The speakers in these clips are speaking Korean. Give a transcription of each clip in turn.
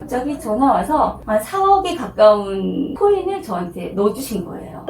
갑자기 전화 와서 한 4억에 가까운 코인을 저한테 넣어주신 거예요.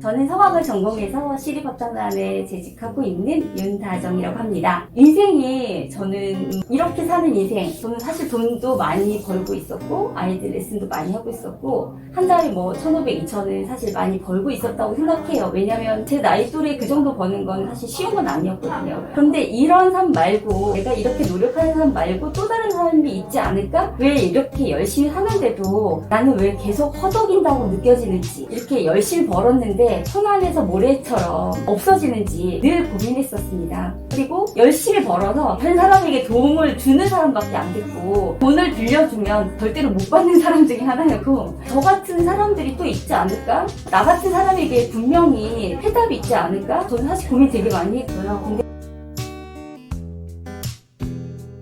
저는 성악을 전공해서 시립합창단에 재직하고 있는 윤다정이라고 합니다. 인생이 저는 이렇게 사는 인생, 저는 사실 돈도 많이 벌고 있었고 아이들 레슨도 많이 하고 있었고 한 달에 뭐 1,500, 2,000은 사실 많이 벌고 있었다고 생각해요. 왜냐면 제 나이 또래 그 정도 버는 건 사실 쉬운 건 아니었거든요. 그런데 이런 삶 말고 내가 이렇게 노력하는 삶 말고 또 다른 삶이 있지 않을까? 왜 이렇게 열심히 하는데도 나는 왜 계속 허덕인다고 느껴지는지, 이렇게 열심히 벌었는데 손 안에서 모래처럼 없어지는지 늘 고민했었습니다. 그리고 열심히 벌어서 다른 사람에게 도움을 주는 사람밖에 안 됐고 돈을 빌려주면 절대로 못 받는 사람 중에 하나였고 저 같은 사람들이 또 있지 않을까? 나 같은 사람에게 분명히 해답이 있지 않을까? 저는 사실 고민 되게 많이 했고요.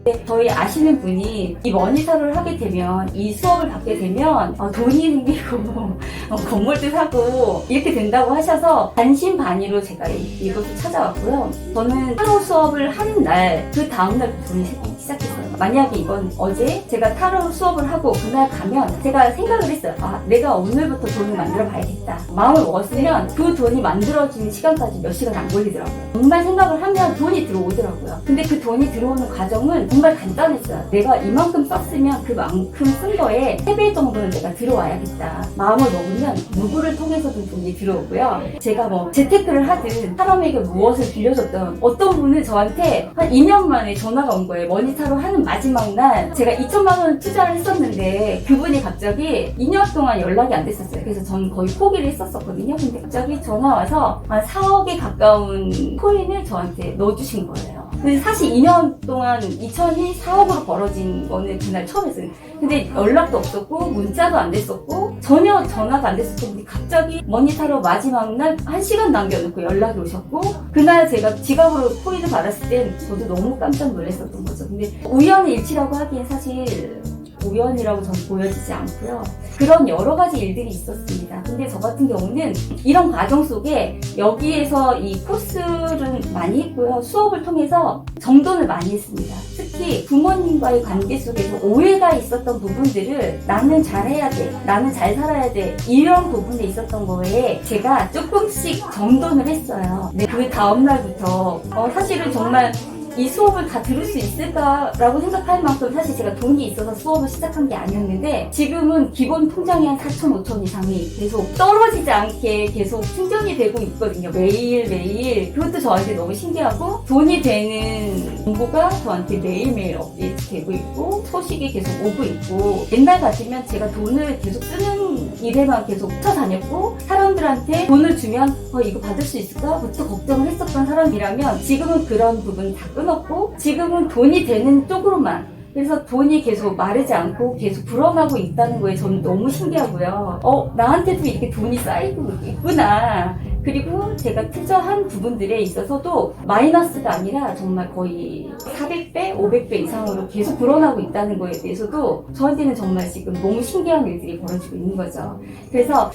근데 저희 아시는 분이 이 머니사를 하게 되면, 이 수업을 받게 되면 돈이 생기고 건물도 사고 이렇게 된다고 하셔서 반신반의로 제가 이곳을 찾아왔고요. 저는 타로 수업을 하는 날 그 다음날 돈이 생기기 시작했어요. 만약에 어제 제가 타로 수업을 하고 그날 가면 제가 생각을 했어요. 내가 오늘부터 돈을 만들어 봐야겠다. 마음을 먹었으면 그 돈이 만들어지는 시간까지 몇 시간 안 걸리더라고요. 정말 생각을 하면 돈이 들어오더라고요. 근데 그 돈이 들어오는 과정은 정말 간단했어요. 내가 이만큼 썼으면 그만큼 쓴 거에 3배 정도는 내가 들어와야겠다. 마음을 먹으면 누구를 통해서든 돈이 들어오고요. 제가 뭐 재테크를 하든 사람에게 무엇을 빌려줬든 어떤 분은 저한테 한 2년 만에 전화가 온 거예요. 머니타로 하는 마지막 날 제가 2천만 원 투자를 했었는데 그분이 갑자기 2년 동안 연락이 안 됐었어요. 그래서 저는 거의 포기를 했었거든요. 근데 갑자기 전화 와서 한 4억에 가까운 코인을 저한테 넣어주신 거예요. 근데 사실 2년 동안 2천이 4억으로 벌어진 거는 그날 처음 했어요. 근데 연락도 없었고 문자도 안 됐었고 전혀 전화가 안 됐었는데 갑자기 머니타로 마지막 날 1시간 남겨놓고 연락이 오셨고 그날 제가 지갑으로 코인을 받았을 땐 저도 너무 깜짝 놀랐었던 거죠. 근데 우연의 일치라고 하기엔 사실 우연이라고 저는 보여지지 않고요. 그런 여러 가지 일들이 있었습니다. 근데 저 같은 경우는 이런 과정 속에 여기에서 이 코스를 많이 했고요. 수업을 통해서 정돈을 많이 했습니다. 특히 부모님과의 관계 속에서 오해가 있었던 부분들을 나는 잘해야 돼, 나는 잘 살아야 돼, 이런 부분에 있었던 거에 제가 조금씩 정돈을 했어요. 그 다음날부터 사실은 정말 이 수업을 다 들을 수 있을까라고 생각할 만큼 사실 제가 돈이 있어서 수업을 시작한 게 아니었는데 지금은 기본 통장에 한 4천, 5천 이상이 계속 떨어지지 않게 계속 충전이 되고 있거든요. 매일매일. 그것도 저한테 너무 신기하고 돈이 되는 정보가 저한테 매일매일 업데이트 되고 있고 소식이 계속 오고 있고 옛날 같으면 제가 돈을 계속 쓰는 일에만 계속 쫓아다녔고 사람들한테 돈을 주면 이거 받을 수 있을까? 부터 걱정을 했었던 사람이라면 지금은 그런 부분 다 끊었고 지금은 돈이 되는 쪽으로만, 그래서 돈이 계속 마르지 않고 계속 불어나고 있다는 거에 저는 너무 신기하고요. 나한테도 이렇게 돈이 쌓이고 있구나. 그리고 제가 투자한 부분들에 있어서도 마이너스가 아니라 정말 거의 400배, 500배 이상으로 계속 불어나고 있다는 거에 대해서도 저한테는 정말 지금 너무 신기한 일들이 벌어지고 있는 거죠. 그래서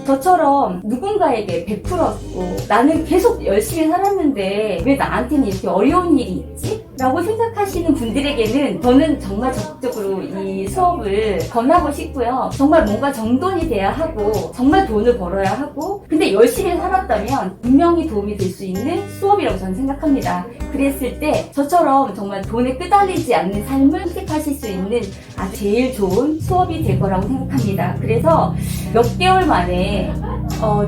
저처럼 누군가에게 베풀었고 나는 계속 열심히 살았는데 왜 나한테는 이렇게 어려운 일이 있지? 라고 생각하시는 분들에게는 저는 정말 적극적으로 이 수업을 권하고 싶고요. 정말 뭔가 정돈이 돼야 하고 정말 돈을 벌어야 하고 근데 열심히 살았다면 분명히 도움이 될 수 있는 수업이라고 저는 생각합니다. 그랬을 때 저처럼 정말 돈에 끄달리지 않는 삶을 선택하실 수 있는 아주 제일 좋은 수업이 될 거라고 생각합니다. 그래서 몇 개월 만에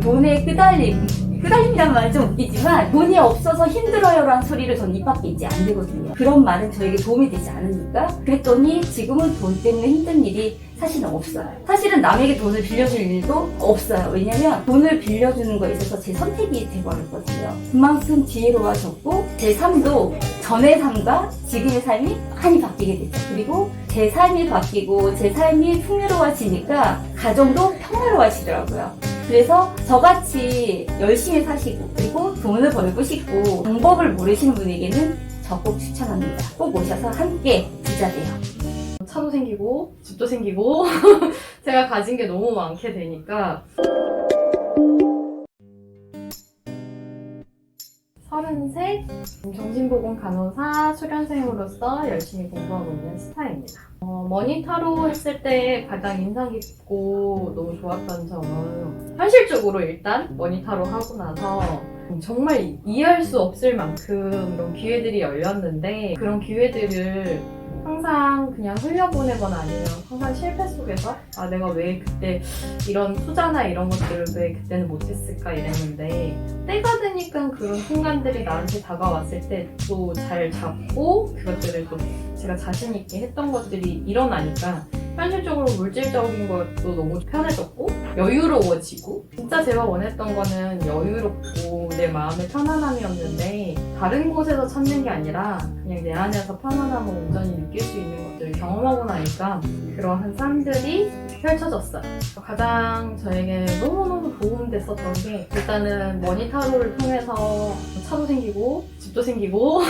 돈에 끄달림이란 말은 좀 웃기지만 돈이 없어서 힘들어요라는 소리를 전 입 밖에 이제 안 되거든요. 그런 말은 저에게 도움이 되지 않으니까 그랬더니 지금은 돈 때문에 힘든 일이 사실은 없어요. 사실은 남에게 돈을 빌려줄 일도 없어요. 왜냐면 돈을 빌려주는 거에 있어서 제 선택이 돼버렸거든요. 그만큼 지혜로워졌고 제 삶도 전의 삶과 지금의 삶이 많이 바뀌게 됐죠. 그리고 제 삶이 바뀌고 제 삶이 풍요로워지니까 가정도 평화로워지더라고요. 그래서 저같이 열심히 사시고 그리고 돈을 벌고 싶고 방법을 모르시는 분에게는 저 꼭 추천합니다. 꼭 오셔서 함께 부자 돼요. 차도 생기고 집도 생기고 제가 가진 게 너무 많게 되니까 33, 정신보건 간호사 수련생으로서 열심히 공부하고 있는 스타입니다. 머니타로 했을 때 가장 인상 깊고 너무 좋았던 점은 현실적으로 일단 머니타로 하고 나서 정말 이해할 수 없을 만큼 이런 기회들이 열렸는데 그런 기회들을 항상 그냥 흘려보내거나 아니면 항상 실패 속에서 아 내가 왜 그때 이런 투자나 이런 것들을 왜 그때는 못했을까 이랬는데 때가 되니까 그런 순간들이 나한테 다가왔을 때 또 잘 잡고 그것들을 또 제가 자신 있게 했던 것들이 일어나니까 현실적으로 물질적인 것도 너무 편해졌고 여유로워지고 진짜 제가 원했던 거는 여유롭고 내 마음의 편안함이었는데 다른 곳에서 찾는 게 아니라 그냥 내 안에서 편안함을 온전히 느낄 수 있는 것들을 경험하고 나니까 그러한 삶들이 펼쳐졌어요. 가장 저에게 너무너무 도움됐었던 게 일단은 머니타로를 통해서 차도 생기고 집도 생기고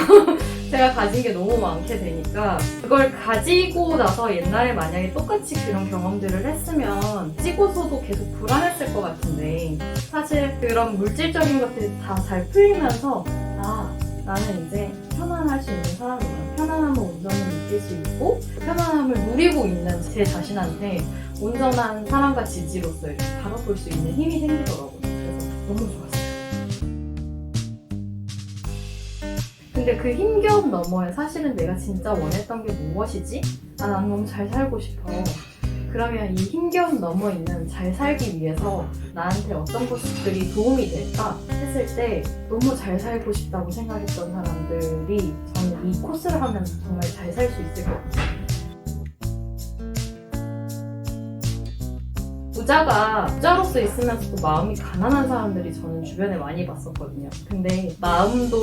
제가 가진 게 너무 많게 되니까 그걸 가지고 나서 옛날에 만약에 똑같이 그런 경험들을 했으면 찍고서도 계속 불안했을 것 같은데 사실 그런 물질적인 것들이 다 잘 풀리면서 아 나는 이제 편안할 수 있는 사람이구나. 편안함을 온전히 느낄 수 있고 편안함을 누리고 있는 제 자신한테 온전한 사랑과 지지로서 이렇게 바라볼 수 있는 힘이 생기더라고요. 그래서 너무 좋았어요. 근데 그 힘겨움 너머에 사실은 내가 진짜 원했던 게 무엇이지? 아, 난 너무 잘 살고 싶어. 그러면 이 힘겨움 넘어 있는 잘 살기 위해서 나한테 어떤 것들이 도움이 될까 했을 때 너무 잘 살고 싶다고 생각했던 사람들이 저는 이 코스를 하면 정말 잘 살 수 있을 것 같아요. 부자로서 있으면서도 마음이 가난한 사람들이 저는 주변에 많이 봤었거든요. 근데 마음도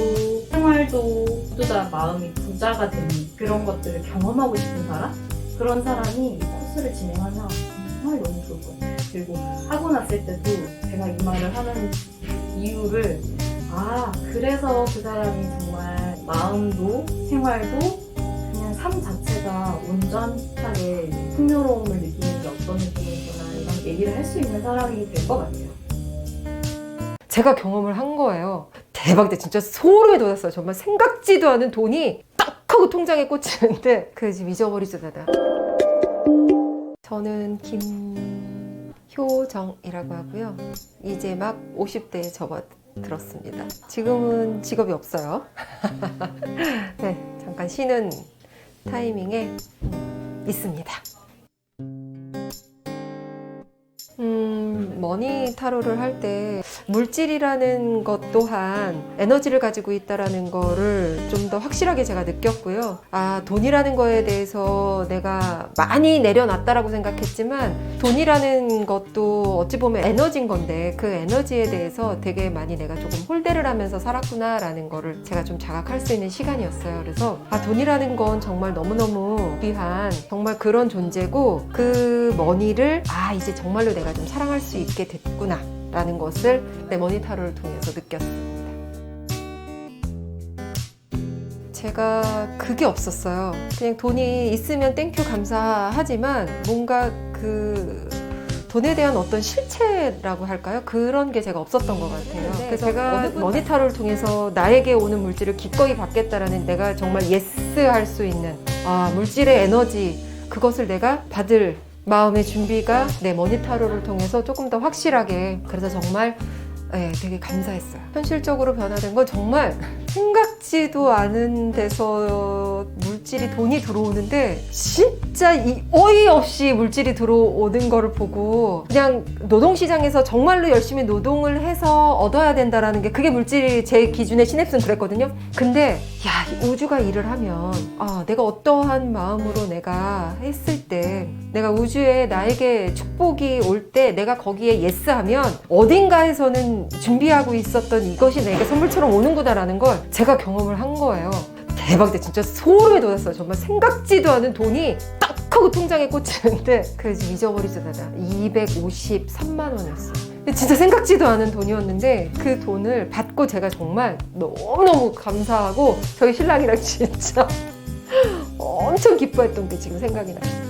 생활도 모두 다 마음이 부자가 되는 그런 것들을 경험하고 싶은 사람? 그런 사람이 이 코스를 진행하면 정말 너무 좋을 것 같아요. 그리고 하고 났을 때도 제가 이 말을 하는 이유를 그래서 그 사람이 정말 마음도 생활도 그냥 삶 자체가 온전하게 풍요로움을 느끼는 게 어떤 느낌이구나 이런 얘기를 할 수 있는 사람이 될 것 같아요. 제가 경험을 한 거예요. 대박, 진짜 소름이 돋았어요. 정말 생각지도 않은 돈이 딱 하고 통장에 꽂히는데 그걸 지금 잊어버리잖아. 저는 김효정이라고 하고요. 이제 막 50대에 접어들었습니다. 지금은 직업이 없어요. 네, 잠깐 쉬는 타이밍에 있습니다. 머니 타로를 할 때 물질이라는 것 또한 에너지를 가지고 있다는 거를 좀 더 확실하게 제가 느꼈고요. 돈이라는 거에 대해서 내가 많이 내려놨다라고 생각했지만 돈이라는 것도 어찌 보면 에너지인 건데 그 에너지에 대해서 되게 많이 내가 조금 홀대를 하면서 살았구나라는 거를 제가 좀 자각할 수 있는 시간이었어요. 그래서 돈이라는 건 정말 너무너무 귀한 정말 그런 존재고 그 머니를 이제 정말로 내가 좀 사랑할 수 있게 됐구나 라는 것을 내 머니타로를 통해서 느꼈습니다. 제가 그게 없었어요. 그냥 돈이 있으면 땡큐 감사하지만 뭔가 그 돈에 대한 어떤 실체라고 할까요? 그런 게 제가 없었던 것 같아요. 그래서 제가 머니타로를 통해서 나에게 오는 물질을 기꺼이 받겠다라는 내가 정말 예스 할 수 있는 물질의 에너지 그것을 내가 받을 마음의 준비가 내 머니타로를 통해서 조금 더 확실하게 그래서 정말 되게 감사했어요. 현실적으로 변화된 건 정말 생각지도 않은 데서 물질이 돈이 들어오는데 진짜 어이없이 물질이 들어오는 거를 보고 그냥 노동시장에서 정말로 열심히 노동을 해서 얻어야 된다라는 게 그게 물질이 제 기준의 시냅스는 그랬거든요. 근데 우주가 일을 하면 내가 어떠한 마음으로 내가 했을 때 내가 우주에 나에게 축복이 올 때 내가 거기에 예스하면 어딘가에서는 준비하고 있었던 이것이 내게 선물처럼 오는구나라는 걸 제가 경험을 한 거예요. 대박, 진짜 소름이 돋았어요. 정말 생각지도 않은 돈이 딱 하고 통장에 꽂히는데 그걸 지금 잊어버리잖아. 253만 원이었어요. 진짜 생각지도 않은 돈이었는데 그 돈을 받고 제가 정말 너무너무 감사하고 저희 신랑이랑 진짜 엄청 기뻐했던 게 지금 생각이 나요.